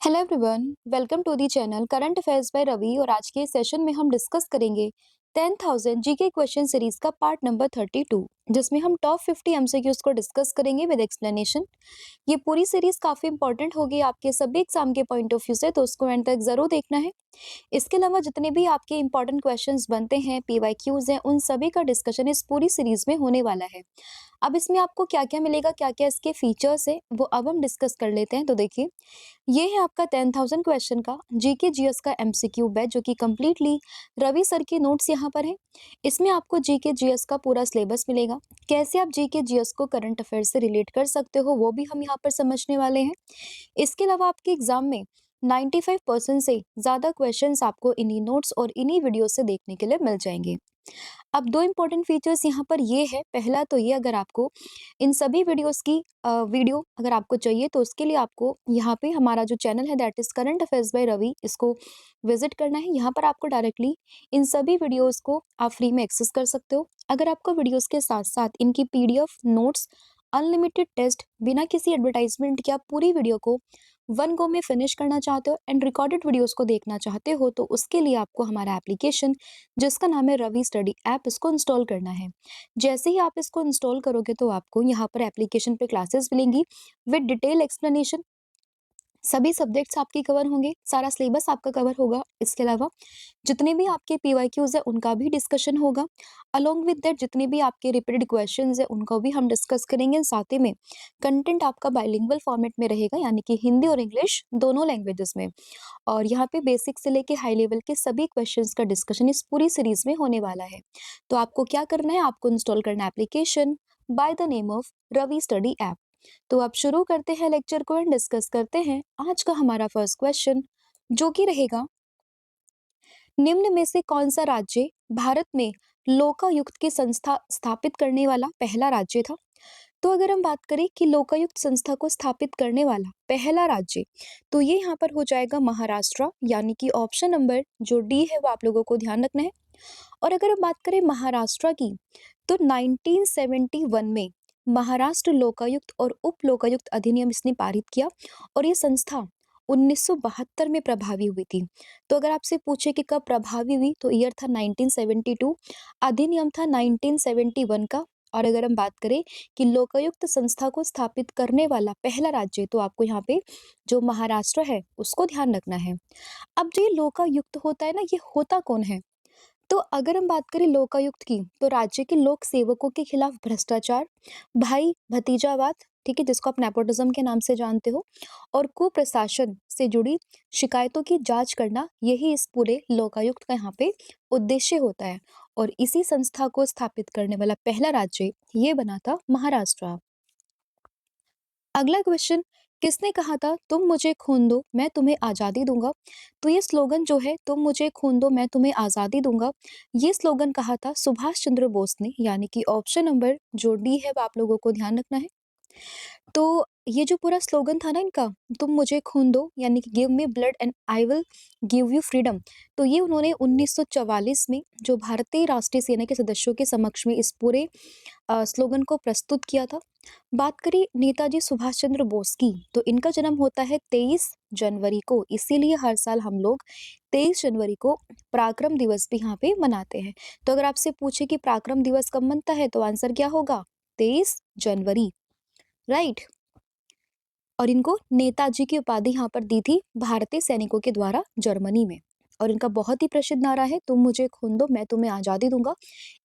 Hello everyone, welcome to the channel current affairs by Ravi. और आज के सेशन में हम डिस्कस करेंगे 10,000 जीके क्वेश्चन सीरीज का पार्ट नंबर 32, जिसमें हम टॉप 50 एमसीक्यूज को डिस्कस करेंगे विद एक्सप्लेनेशन। ये पूरी सीरीज काफी इंपॉर्टेंट होगी आपके सभी एग्जाम के पॉइंट ऑफ व्यू से, तो उसको एंड तक जरूर देखना है। इसके अलावा जितने भी आपके इंपॉर्टेंट क्वेश्चंस बनते हैं, पीवाईक्यूज हैं, उन सभी का डिस्कशन इस पूरी सीरीज में होने वाला है। अब इसमें आपको क्या क्या मिलेगा, क्या क्या इसके फीचर्स है, वो अब हम डिस्कस कर लेते हैं। तो देखिए, ये है आपका 10,000 क्वेश्चन का जीके जीएस का एमसीक्यू बैच, जो कि कंप्लीटली रवि सर के नोट्स यहाँ पर है। इसमें आपको जीके जीएस का पूरा सिलेबस मिलेगा। कैसे आप जीके जीएस को करंट अफेयर से रिलेट कर सकते हो, वो भी हम यहाँ पर समझने वाले हैं। इसके अलावा आपके एग्जाम में 95% से ज्यादा क्वेश्चंस आपको इन्हीं नोट्स और इन्हीं वीडियो से देखने के लिए मिल जाएंगे। अब दो इंपॉर्टेंट फीचर्स यहाँ पर ये है। पहला तो ये, अगर आपको इन सभी वीडियोस की वीडियो अगर आपको चाहिए, तो उसके लिए आपको यहाँ पे हमारा जो चैनल है, that is current affairs by Ravi, इसको विजिट करना है। यहाँ पर आपको डायरेक्टली इन सभी वीडियोस को आप फ्री में एक्सेस कर सकते हो। अगर आपको वीडियोस के साथ साथ इनकी पीडीएफ नोट्स, अनलिमिटेड टेस्ट, बिना किसी एडवर्टाइजमेंट के आप पूरी वीडियो को वन गो में फिनिश करना चाहते हो एंड रिकॉर्डेड वीडियोस को देखना चाहते हो, तो उसके लिए आपको हमारा एप्लीकेशन, जिसका नाम है रवि स्टडी ऐप, इसको इंस्टॉल करना है। जैसे ही आप इसको इंस्टॉल करोगे, तो आपको यहाँ पर एप्लीकेशन पे क्लासेस मिलेंगी विद डिटेल एक्सप्लेनेशन। सभी सब्जेक्ट्स आपके कवर होंगे, सारा सिलेबस आपका कवर होगा। इसके अलावा जितने भी आपके पीवाईक्यूज है, उनका भी डिस्कशन होगा। अलोंग विद दैट, जितने भी आपके रिपीटेड क्वेश्चंस है, उनको भी हम डिस्कस करेंगे। साथ ही में कंटेंट आपका बाइलिंगुअल फॉर्मेट में रहेगा, यानी कि हिंदी और इंग्लिश दोनों लैंग्वेजेस में। और यहाँ पे बेसिक से लेके हाई लेवल के सभी क्वेश्चंस का डिस्कशन इस पूरी सीरीज में होने वाला है। तो आपको क्या करना है, आपको इंस्टॉल करना है application by the name of Ravi study app. तो अब शुरू करते हैं लेक्चर को एंड डिस्कस करते हैं आज का हमारा फर्स्ट क्वेश्चन, जो कि रहेगा, निम्न में से कौन सा राज्य भारत में लोकायुक्त की संस्था स्थापित करने वाला पहला राज्य था। तो अगर हम बात करें कि लोकायुक्त संस्था को स्थापित करने वाला पहला राज्य, तो ये यहाँ पर हो जाएगा महाराष्ट्र, यानी कि ऑप्शन नंबर जो डी है वो आप लोगों को ध्यान रखना है। और अगर हम बात करें महाराष्ट्र की, तो 1971 में महाराष्ट्र लोकायुक्त और उप लोकायुक्त अधिनियम इसने पारित किया, और ये संस्था 1972 में प्रभावी हुई थी। तो अगर आपसे पूछे कि कब प्रभावी हुई, तो ईयर था 1972, अधिनियम था 1971 का। और अगर हम बात करें कि लोकायुक्त संस्था को स्थापित करने वाला पहला राज्य, तो आपको यहाँ पे जो महाराष्ट्र है उसको ध्यान रखना है। अब जो ये लोकायुक्त होता है ना, ये होता कौन है। तो अगर हम बात करें लोकायुक्त की, तो राज्य के लोक सेवकों के खिलाफ भ्रष्टाचार, भाई भतीजावाद, ठीक है, जिसको आप नेपोटिज्म के नाम से जानते हो, और कुप्रशासन से जुड़ी शिकायतों की जांच करना, यही इस पूरे लोकायुक्त का यहाँ पे उद्देश्य होता है। और इसी संस्था को स्थापित करने वाला पहला राज्य ये बना था महाराष्ट्र। अगला क्वेश्चन, किसने कहा था तुम मुझे खून दो मैं तुम्हें आजादी दूंगा। तो ये स्लोगन जो है, तुम मुझे खून दो मैं तुम्हें आजादी दूंगा, ये स्लोगन कहा था सुभाष चंद्र बोस ने, यानी कि ऑप्शन नंबर जो डी है वो आप लोगों को ध्यान रखना है। तो ये जो पूरा स्लोगन था ना इनका, तुम मुझे खून दो यानी कि give me blood and I will give you freedom, तो ये उन्होंने 1944 में जो भारतीय राष्ट्रीय सेना के सदस्यों के समक्ष में इस पूरे स्लोगन को प्रस्तुत किया था। बात करें नेताजी सुभाष चंद्र बोस की, तो इनका जन्म होता है 23 जनवरी को, इसीलिए हर साल हम लोग 23 जनवरी को पराक्रम दिवस भी यहाँ पे मनाते हैं। तो अगर आपसे पूछे कि पराक्रम दिवस कब मनता है, तो आंसर क्या होगा, 23 जनवरी, राइट। और इनको नेताजी की उपाधि यहाँ पर दी थी भारतीय सैनिकों के द्वारा जर्मनी में। और इनका बहुत ही प्रसिद्ध नारा है, तुम मुझे खून दो मैं तुम्हें आजादी दूंगा।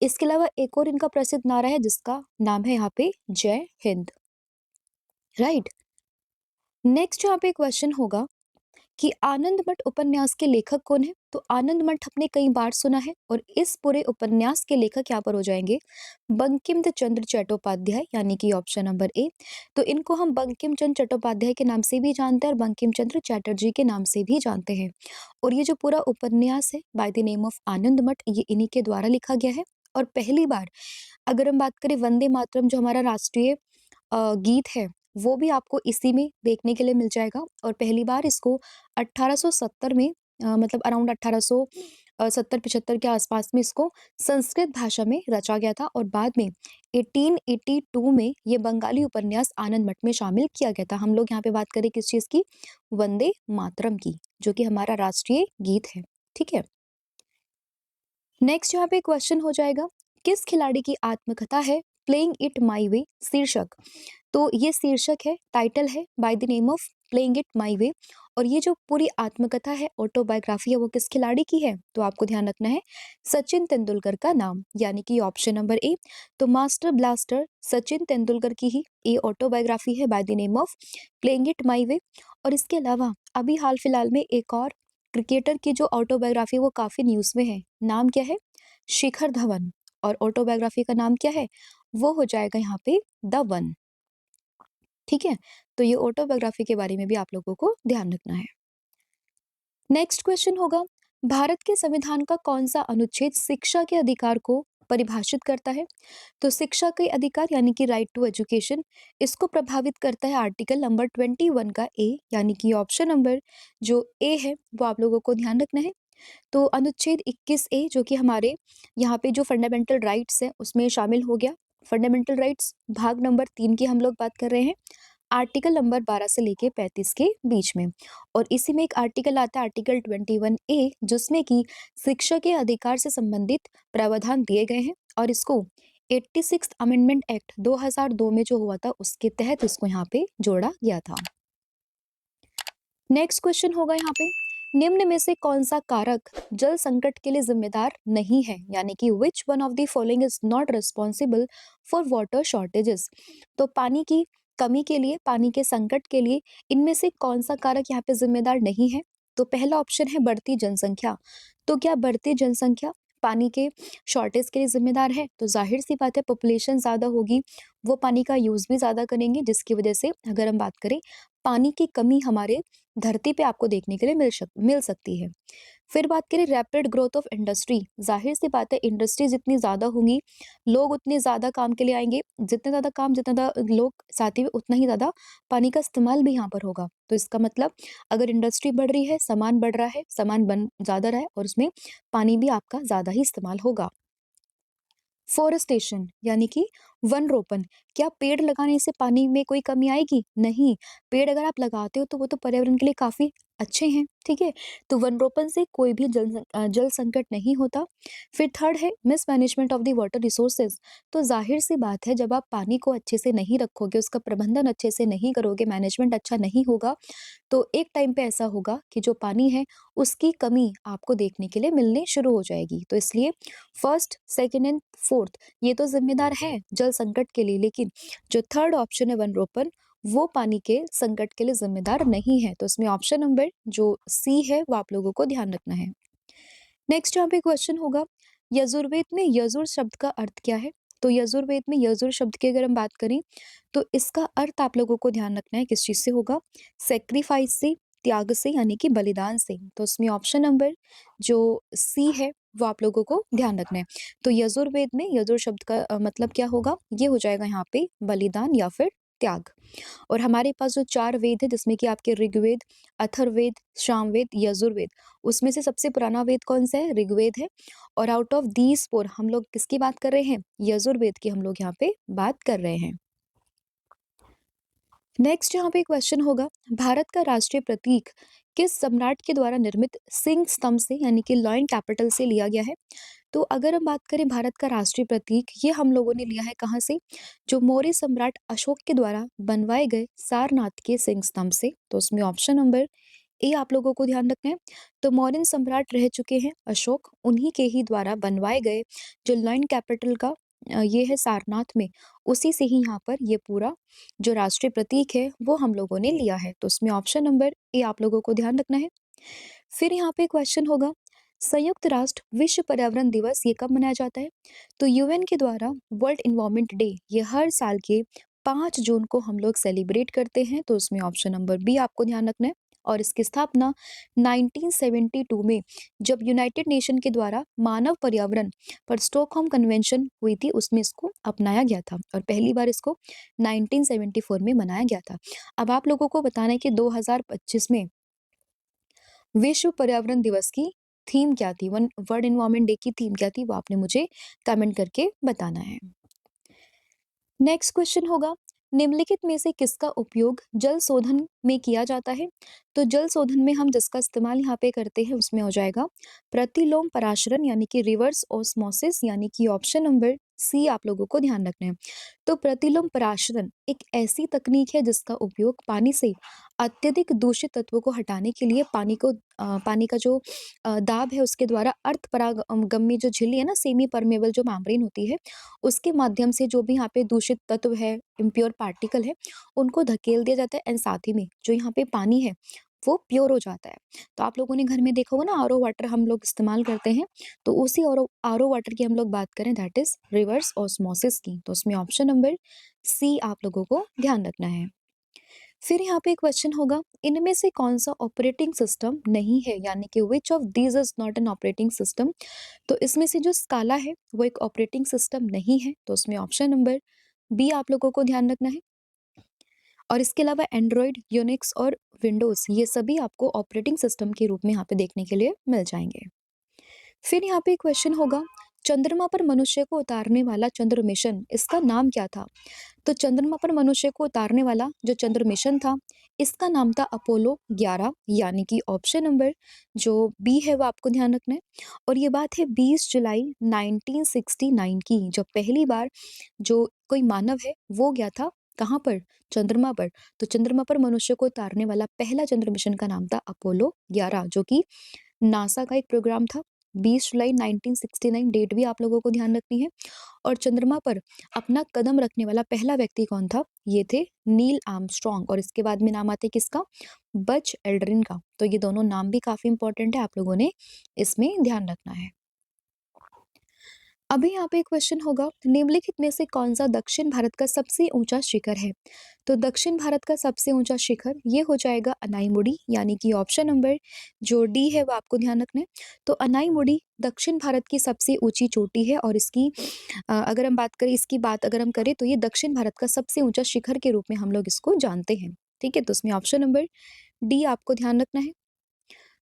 इसके अलावा एक और इनका प्रसिद्ध नारा है, जिसका नाम है यहाँ पे जय हिंद, राइट। नेक्स्ट यहाँ पे क्वेश्चन होगा कि आनंद मठ उपन्यास के लेखक कौन है। तो आनंद मठ आपने कई बार सुना है, और इस पूरे उपन्यास के लेखक यहाँ पर हो जाएंगे बंकिम चंद्र चट्टोपाध्याय, यानी कि ऑप्शन नंबर ए। तो इनको हम बंकिम चंद्र चट्टोपाध्याय के नाम से भी जानते हैं और बंकिम चंद्र चटर्जी के नाम से भी जानते हैं। और ये जो पूरा उपन्यास है बाय द नेम ऑफ आनंद मठ, ये इन्हीं के द्वारा लिखा गया है। और पहली बार अगर हम बात करें वंदे मातरम, जो हमारा राष्ट्रीय गीत है, वो भी आपको इसी में देखने के लिए मिल जाएगा। और पहली बार इसको 1870 में मतलब अराउंड 1870-75 के आसपास में इसको संस्कृत भाषा में रचा गया था और बाद में 1882 में ये बंगाली उपन्यास आनंद मठ में शामिल किया गया था। हम लोग यहाँ पे बात करें किस चीज़ की? वंदे मातरम की, जो कि हमारा राष्ट्रीय गीत है। ठीक है। नेक्स्ट यहाँ पे क्वेश्चन हो जाएगा, किस खिलाड़ी की आत्मकथा है प्लेइंग इट माई वे शीर्षक? तो ये शीर्षक है, टाइटल है by the name of playing it my way. और ये जो पूरी आत्मकथा है, ऑटोबायोग्राफी है, वो किस खिलाड़ी की है? तो आपको ध्यान रखना है सचिन तेंदुलकर का नाम, यानी कि ऑप्शन नंबर ए। तो मास्टर ब्लास्टर सचिन तेंदुलकर की ही ये ऑटोबायोग्राफी है by the name of playing it my way. और इसके अलावा अभी हाल फिलहाल में एक और क्रिकेटर की जो ऑटोबायोग्राफी वो काफी न्यूज में है, नाम क्या है? शिखर धवन। और ऑटोबायोग्राफी का नाम क्या है? वो हो जाएगा यहाँ पे द वन। ठीक है। तो ये ऑटोबायोग्राफी के बारे में भी आप लोगों को ध्यान रखना है। नेक्स्ट क्वेश्चन होगा, भारत के संविधान का कौन सा अनुच्छेद शिक्षा के अधिकार को परिभाषित करता है? तो शिक्षा के अधिकार यानी कि राइट टू एजुकेशन, इसको प्रभावित करता है आर्टिकल नंबर 21 का ए, यानी कि ऑप्शन नंबर जो ए है वो आप लोगों को ध्यान रखना है। तो अनुच्छेद 21 ए जो कि हमारे यहाँ पे जो फंडामेंटल राइट्स है उसमें शामिल हो गया। फंडामेंटल राइट्स भाग नंबर 3 की हम लोग बात कर रहे हैं, आर्टिकल नंबर 12 से लेके 35 के बीच में। और इसी में एक आर्टिकल आता है आर्टिकल 21 ए, जिसमें कि शिक्षा के अधिकार से संबंधित प्रावधान दिए गए हैं और इसको 86 अमेंडमेंट एक्ट 2002 में जो हुआ था उसके तहत इसको यहाँ पे जोड़ा गया था। नेक्स्ट क्वेश्चन होगा यहाँ पे, निम्न में से कौन सा कारक जल संकट के लिए जिम्मेदार नहीं है, यानी कि which one of the following is not responsible for water shortages? तो पानी की कमी के लिए, पानी के संकट के लिए इनमें से कौन सा कारक यहाँ पे जिम्मेदार नहीं है? तो पहला ऑप्शन है बढ़ती जनसंख्या। तो क्या बढ़ती जनसंख्या पानी के शॉर्टेज के लिए जिम्मेदार है? तो जाहिर सी बात है, पॉपुलेशन ज्यादा होगी, वो पानी का यूज भी ज्यादा करेंगे, जिसकी वजह से अगर हम बात करें पानी की कमी हमारे धरती पे आपको देखने के लिए मिल सकती है। फिर बात करें रैपिड ग्रोथ ऑफ इंडस्ट्री, जाहिर सी बात है इंडस्ट्री जितनी ज्यादा होंगी, लोग उतने ज्यादा काम के लिए आएंगे, जितने ज्यादा काम जितना ज्यादा लोग साथ ही में उतना ही ज्यादा पानी का इस्तेमाल भी यहाँ पर होगा। तो इसका मतलब अगर इंडस्ट्री बढ़ रही है, सामान बढ़ रहा है, सामान बन ज्यादा रहा है और उसमें पानी भी आपका ज्यादा ही इस्तेमाल होगा। फोरेस्टेशन यानी कि वन रोपण, क्या पेड़ लगाने से पानी में कोई कमी आएगी? नहीं। पेड़ अगर आप लगाते हो तो वो तो पर्यावरण के लिए काफी अच्छे हैं। ठीक है। तो वन रोपण से कोई भी जल संकट नहीं होता। फिर थर्ड है mismanagement of the water resources. तो जाहिर सी बात है, जब आप पानी को अच्छे से नहीं रखोगे, उसका प्रबंधन अच्छे से नहीं करोगे, मैनेजमेंट अच्छा नहीं होगा, तो एक टाइम पे ऐसा होगा कि जो पानी है उसकी कमी आपको देखने के लिए मिलने शुरू हो जाएगी। तो इसलिए फर्स्ट, सेकंड एंड फोर्थ ये तो जिम्मेदार है जल संकट के लिए, लेकिन जो थर्ड ऑप्शन है वन रोपण, वो पानी के संकट के लिए जिम्मेदार नहीं है। तो इसमें ऑप्शन नंबर जो सी है वो आप लोगों को ध्यान रखना है। नेक्स्ट यहाँ पे क्वेश्चन होगा, यजुर्वेद में यजुर शब्द का अर्थ क्या है? तो यजुर्वेद में यजुर शब्द की अगर हम बात करें तो इसका अर्थ आप लोगों को ध्यान रखना है किस चीज से होगा? सेक्रीफाइस से, त्याग से, यानी कि बलिदान से। तो उसमें ऑप्शन नंबर जो सी है वो आप लोगों को ध्यान रखना है। तो यजुर्वेद में यजुर शब्द का मतलब क्या होगा? ये हो जाएगा यहाँ पे बलिदान या फिर त्याग। और हमारे पास जो 4 वेद है जिसमें कि आपके ऋग्वेद, अथर्ववेद, सामवेद, यजुर्वेद, उसमें से सबसे पुराना वेद कौन सा है? ऋग्वेद है। और आउट ऑफ दीज 4 हम लोग किसकी बात कर रहे हैं? यजुर्वेद की हम लोग यहाँ पे बात कर रहे हैं। नेक्स्ट यहाँ पे क्वेश्चन होगा, भारत का राष्ट्रीय प्रतीक किस सम्राट के द्वारा निर्मित सिंह स्तंभ से, यानी कि लॉयन कैपिटल से लिया गया है? तो अगर हम बात करें भारत का राष्ट्रीय प्रतीक, ये हम लोगों ने लिया है कहाँ से? जो मौर्य सम्राट अशोक के द्वारा बनवाए गए सारनाथ के सिंह स्तंभ से। तो उसमें ऑप्शन नंबर ए आप लोगों को ध्यान रखना है। तो मौर्यन सम्राट रह चुके हैं अशोक, उन्हीं के ही द्वारा बनवाए गए जो लॉयन कैपिटल का ये है सारनाथ में, उसी से ही यहाँ पर ये पूरा जो राष्ट्रीय प्रतीक है वो हम लोगों ने लिया है। तो उसमें ऑप्शन नंबर ए आप लोगों को ध्यान रखना है। फिर यहाँ पे क्वेश्चन होगा, संयुक्त राष्ट्र विश्व पर्यावरण दिवस ये कब मनाया जाता है? तो यूएन के द्वारा वर्ल्ड इन्वायरमेंट डे ये हर साल के 5 जून को हम लोग सेलिब्रेट करते हैं। तो उसमें ऑप्शन नंबर बी आपको ध्यान रखना है। और इसकी स्थापना 1972 में जब यूनाइटेड नेशन के द्वारा मानव पर्यावरण पर स्टॉकहोम कन्वेंशन हुई थी, उसमें इसको अपनाया गया था और पहली बार इसको 1974 में मनाया गया था। अब आप लोगों को बताना है कि 2025 में विश्व पर्यावरण दिवस की थीम क्या थी? वन वर्ल्ड एनवायरनमेंट डे की थीम क्या थी? वो आपने मुझे कमेंट करके बताना है। नेक्स्ट क्वेश्चन होगा, निम्नलिखित में से किसका उपयोग जल शोधन में किया जाता है? तो जल शोधन में हम जिसका इस्तेमाल यहाँ पे करते हैं उसमें हो जाएगा प्रतिलोम पराशरण यानी कि रिवर्स ऑस्मोसिस, यानी कि ऑप्शन नंबर सी आप लोगों को ध्यान रखना है। तो प्रतिलोम पराशरण एक ऐसी तकनीक है जिसका उपयोग पानी से अत्यधिक दूषित तत्वों को हटाने के लिए पानी का जो दाब है उसके द्वारा अर्ध परागम्य जो झिल्ली है ना, सेमी परमेबल जो मेम्ब्रेन होती है, उसके माध्यम से जो भी यहाँ पे दूषित तत्व है, इम्प्योर पार्टिकल है, उनको धकेल दिया जाता है एंड साथ ही में जो यहाँ पे पानी है वो प्योर हो जाता है। तो आप लोगों ने घर में देखा होगा ना, आरओ वाटर हम लोग इस्तेमाल करते हैं, तो उसी आरओ आरओ वाटर की हम लोग बात करें, दैट इज रिवर्स ऑस्मोसिस की। तो उसमें ऑप्शन नंबर सी आप लोगों को ध्यान रखना है। फिर यहाँ पे क्वेश्चन होगा, इनमें से कौन सा ऑपरेटिंग सिस्टम नहीं है, यानी कि which of these is not an operating system. तो इसमें से जो स्काला है वो एक ऑपरेटिंग सिस्टम नहीं है, तो उसमें ऑप्शन नंबर बी आप लोगों को ध्यान रखना है। और इसके अलावा एंड्रॉयड, यूनिक्स और विंडोज ये सभी आपको ऑपरेटिंग सिस्टम के रूप में यहाँ पे देखने के लिए मिल जाएंगे। फिर यहाँ पे क्वेश्चन होगा, चंद्रमा पर मनुष्य को उतारने वाला चंद्र मिशन, इसका नाम क्या था? तो चंद्रमा पर मनुष्य को उतारने वाला जो चंद्र मिशन था, इसका नाम था अपोलो 11, यानी कि ऑप्शन नंबर जो बी है वो आपको ध्यान रखना है। और ये बात है 20 जुलाई 1969 की, जब पहली बार जो कोई मानव है वो गया था कहाँ पर? चंद्रमा पर। तो चंद्रमा पर मनुष्य को उतारने वाला पहला चंद्र मिशन का नाम था अपोलो 11, जो कि नासा का एक प्रोग्राम था। 20 जुलाई 1969 डेट भी आप लोगों को ध्यान रखनी है। और चंद्रमा पर अपना कदम रखने वाला पहला व्यक्ति कौन था? ये थे नील आर्मस्ट्रॉन्ग। और इसके बाद में नाम आते किसका? बज एल्ड्रिन का। तो ये दोनों नाम भी काफी इंपॉर्टेंट है, आप लोगों ने इसमें ध्यान रखना है। अभी यहाँ पे क्वेश्चन होगा, निम्नलिखित में से कौन सा दक्षिण भारत का सबसे ऊंचा शिखर है? तो दक्षिण भारत का सबसे ऊंचा शिखर ये हो जाएगा अनाईमुड़ी, यानी कि ऑप्शन नंबर जो डी है वो आपको ध्यान रखना है। तो अनाईमुड़ी दक्षिण भारत की सबसे ऊंची चोटी है, और इसकी अगर हम बात करें, इसकी बात अगर हम करें तो ये दक्षिण भारत का सबसे ऊंचा शिखर के रूप में हम लोग इसको जानते हैं। ठीक है, तो उसमें ऑप्शन नंबर डी आपको ध्यान रखना है।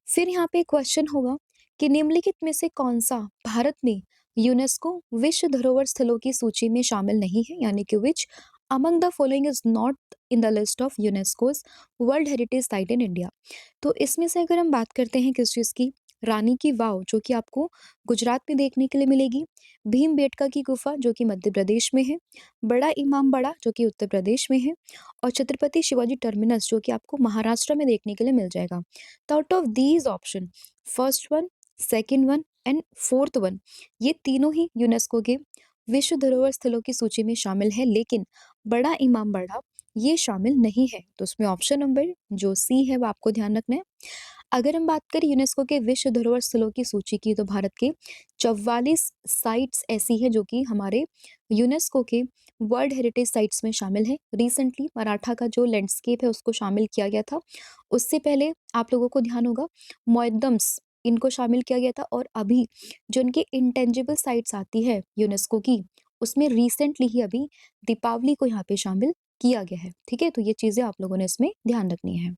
फिर यहाँ पे क्वेश्चन होगा कि निम्नलिखित में से कौन सा भारत में यूनेस्को विश्व धरोहर स्थलों की सूची में शामिल नहीं है, यानी कि which among the following is not in the list of UNESCO's world heritage site in India. तो इसमें से अगर हम बात करते हैं किस चीज़ की, रानी की वाव जो कि आपको गुजरात में देखने के लिए मिलेगी, भीमबेटका की गुफा जो कि मध्य प्रदेश में है, बड़ा इमाम बाड़ा जो कि उत्तर प्रदेश में है, और छत्रपति शिवाजी टर्मिनस जो कि आपको महाराष्ट्र में देखने के लिए मिल जाएगा। तो out of these option, first one, second one and fourth one, ये तीनों ही यूनेस्को के विश्व धरोहर स्थलों की सूची में शामिल है, लेकिन बड़ा इमाम बाड़ा ये शामिल नहीं है। तो उसमें ऑप्शन नंबर जो सी है वो आपको ध्यान रखना है। अगर हम बात करें यूनेस्को के विश्व धरोहर स्थलों की सूची की, तो भारत के 44 साइट्स ऐसी है जो कि हमारे यूनेस्को के वर्ल्ड हेरिटेज साइट्स में शामिल है। रिसेंटली मराठा का जो लैंडस्केप है उसको शामिल किया गया था। उससे पहले आप लोगों को ध्यान होगा मोएद्दम्स, इनको शामिल किया गया था। और अभी जो इनके इंटेंजिबल साइट्स आती है यूनेस्को की, उसमें रिसेंटली ही अभी दीपावली को यहाँ पे शामिल किया गया है। ठीक है, तो ये चीजें आप लोगों ने इसमें ध्यान रखनी है।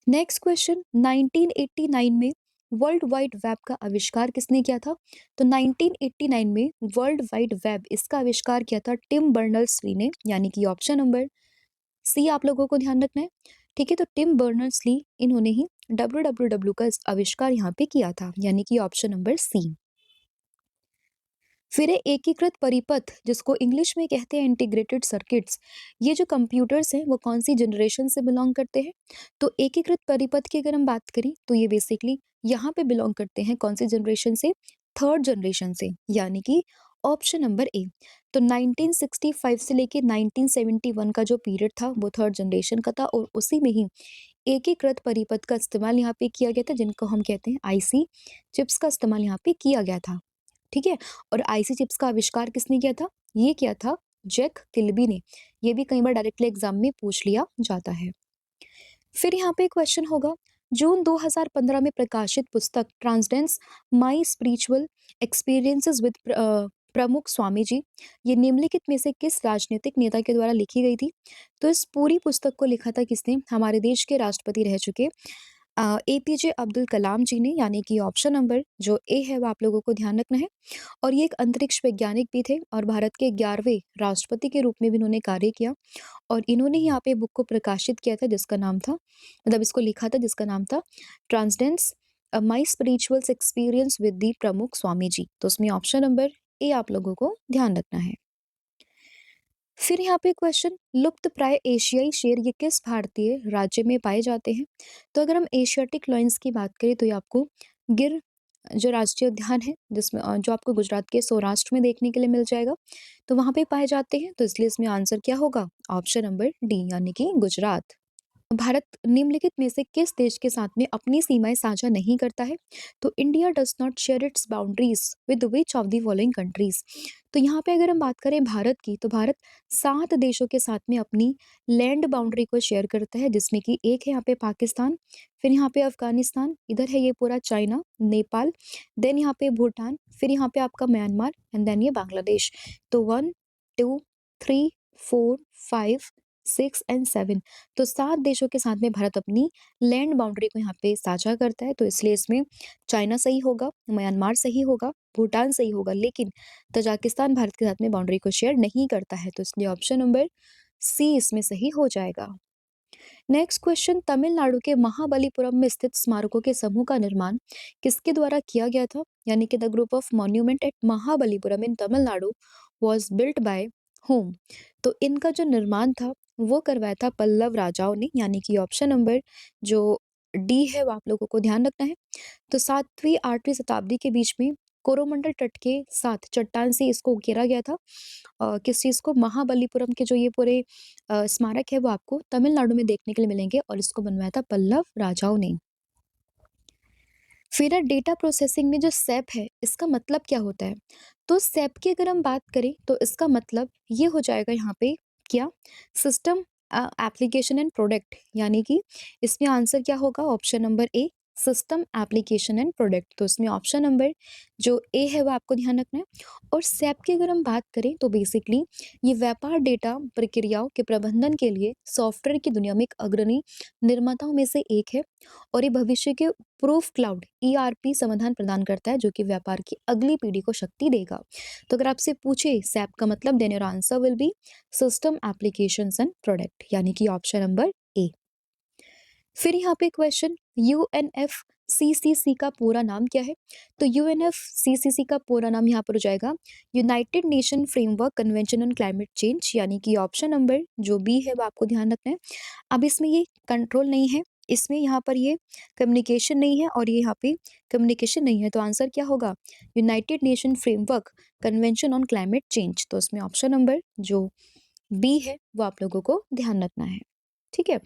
नेक्स्ट क्वेश्चन, 1989 में वर्ल्ड वाइड वेब का आविष्कार किसने किया था? तो 1989 में वर्ल्ड वाइड वेब इसका आविष्कार किया था टिम बर्नर्स ली ने, यानी कि ऑप्शन नंबर सी आप लोगों को ध्यान रखना है। ठीक है, तो टिम बर्नर्स ली इन्होंने ही डब्ल्यू का आविष्कार यहाँ पे किया था, यानी कि ऑप्शन नंबर सी। फिर है एकीकृत परिपथ, जिसको इंग्लिश में कहते हैं इंटीग्रेटेड सर्किट्स। ये जो कंप्यूटर्स हैं वो कौन सी जनरेशन से बिलोंग करते हैं? तो एकीकृत परिपथ की अगर हम बात करें तो ये बेसिकली यहाँ पे बिलोंग करते हैं कौन सी जनरेशन से? थर्ड जनरेशन से, यानी कि ऑप्शन नंबर ए। तो 1965 से लेके 1971 का जो पीरियड था वो थर्ड जनरेशन का था, और उसी में ही एकीकृत परिपथ का इस्तेमाल यहाँ पे किया गया था, जिनको हम कहते हैं आईसी चिप्स का इस्तेमाल यहाँ पे किया गया था। ठीक है, और आईसी चिप्स का आविष्कार किसने किया था? ये किया था जैक किल्बी ने। ये भी कई बार डायरेक्टली एग्जाम में पूछ लिया जाता है। फिर यहाँ पे क्वेश्चन होगा, जून 2015 में प्रकाशित पुस्तक ट्रांसडेंस माई स्पिरिचुअल एक्सपीरियंसेस विद प्रमुख स्वामी जी, ये निम्नलिखित में से किस राजनीतिक नेता के द्वारा लिखी गई थी? तो इस पूरी पुस्तक को लिखा था किसने? हमारे देश के राष्ट्रपति रह चुके एपीजे अब्दुल कलाम जी ने, यानी कि ऑप्शन नंबर जो ए है वो आप लोगों को ध्यान रखना है। और ये एक अंतरिक्ष वैज्ञानिक भी थे और भारत के 11वें राष्ट्रपति के रूप में भी इन्होंने कार्य किया। और इन्होंने यहाँ पे बुक को प्रकाशित किया था जिसका नाम था, मतलब इसको लिखा था जिसका नाम था ट्रांसडेंस माई स्पिरिचुअल्स एक्सपीरियंस विद दी प्रमुख स्वामी जी। तो उसमें ऑप्शन नंबर ए आप लोगों को ध्यान रखना है। फिर यहाँ पे क्वेश्चन, लुप्त प्राय एशियाई शेर ये किस भारतीय राज्य में पाए जाते हैं? तो अगर हम एशियाटिक लॉयंस की बात करें तो ये आपको गिर जो राष्ट्रीय उद्यान है, जिसमें जो आपको गुजरात के सौराष्ट्र में देखने के लिए मिल जाएगा, तो वहां पे पाए जाते हैं। तो इसलिए इसमें आंसर क्या होगा? ऑप्शन नंबर डी, यानी कि गुजरात। भारत निम्नलिखित में से किस देश के साथ में अपनी सीमाएं साझा नहीं करता है? तो India does not share its boundaries with which of the following countries. तो यहाँ पे अगर हम बात करें भारत की, तो भारत 7 देशों के साथ में अपनी लैंड बाउंड्री को शेयर करता है, जिसमें कि एक है यहाँ पे पाकिस्तान, फिर यहाँ पे अफगानिस्तान, इधर है ये पूरा चाइना, नेपाल, देन यहाँ पे भूटान, फिर यहाँ पे आपका म्यांमार एंड देन ये बांग्लादेश। तो 1 2 3 4 5 6 एंड 7, तो 7 देशों के साथ में भारत अपनी लैंड बाउंड्री को यहाँ पे साझा करता है। तो इसलिए इसमें चाइना सही होगा, म्यांमार सही होगा, भूटान सही होगा, लेकिन तजाकिस्तान भारत के साथ में बाउंड्री को शेयर नहीं करता है। तो इसलिए ऑप्शन नंबर सी इसमें सही हो जाएगा। नेक्स्ट क्वेश्चन, तमिलनाडु के महाबलीपुरम में स्थित स्मारकों के समूह का निर्माण किसके द्वारा किया गया था? यानी कि the group of monument eight Mahabalipuram in Tamil Nadu was built by home. तो इनका जो निर्माण था वो करवाया था पल्लव राजाओं ने, यानी कि ऑप्शन नंबर जो डी है वो आप लोगों को ध्यान रखना है। तो 7वीं 8वीं शताब्दी के बीच में कोरोमंडल तट के साथ चट्टान से इसको घेरा गया था। किस चीज़ को? महाबलीपुरम के जो ये पूरे स्मारक है वो आपको तमिलनाडु में देखने के लिए मिलेंगे और इसको बनवाया था पल्लव राजाओं ने। फिर डेटा प्रोसेसिंग में जो सैप है इसका मतलब क्या होता है? तो सैप की अगर हम बात करें तो इसका मतलब ये हो जाएगा यहाँ पे क्या? सिस्टम एप्लीकेशन एंड प्रोडक्ट, यानी कि इसमें आंसर क्या होगा? Option number A, system application and product. तो इसमें ऑप्शन नंबर जो ए है वो आपको ध्यान रखना है। और सैप की अगर हम बात करें तो बेसिकली ये व्यापार डेटा प्रक्रियाओं के प्रबंधन के लिए सॉफ्टवेयर की दुनिया में एक अग्रणी निर्माताओं में से एक है। और ये भविष्य के प्रूफ क्लाउड ईआरपी समाधान प्रदान करता है, जो कि व्यापार की अगली पीढ़ी को शक्ति देगा। तो अगर आपसे पूछे सैप का मतलब, then your answer will be system applications and product, यानी कि ऑप्शन नंबर ए। फिर यहाँ पे क्वेश्चन, यूएनएफसीसीसी का पूरा नाम क्या है? तो यूएनएफसीसीसी का पूरा नाम यहाँ पर हो जाएगा United nation framework convention on climate change, यानी कि ऑप्शन नंबर जो बी है वो आपको ध्यान रखना है। अब इसमें ये कंट्रोल नहीं है, इसमें यहाँ पर ये कम्युनिकेशन नहीं है और ये यहाँ पे कम्युनिकेशन नहीं है। तो आंसर क्या होगा? United nation framework convention on climate change. तो इसमें ऑप्शन नंबर जो बी है वो आप लोगों को ध्यान रखना है। ठीक है।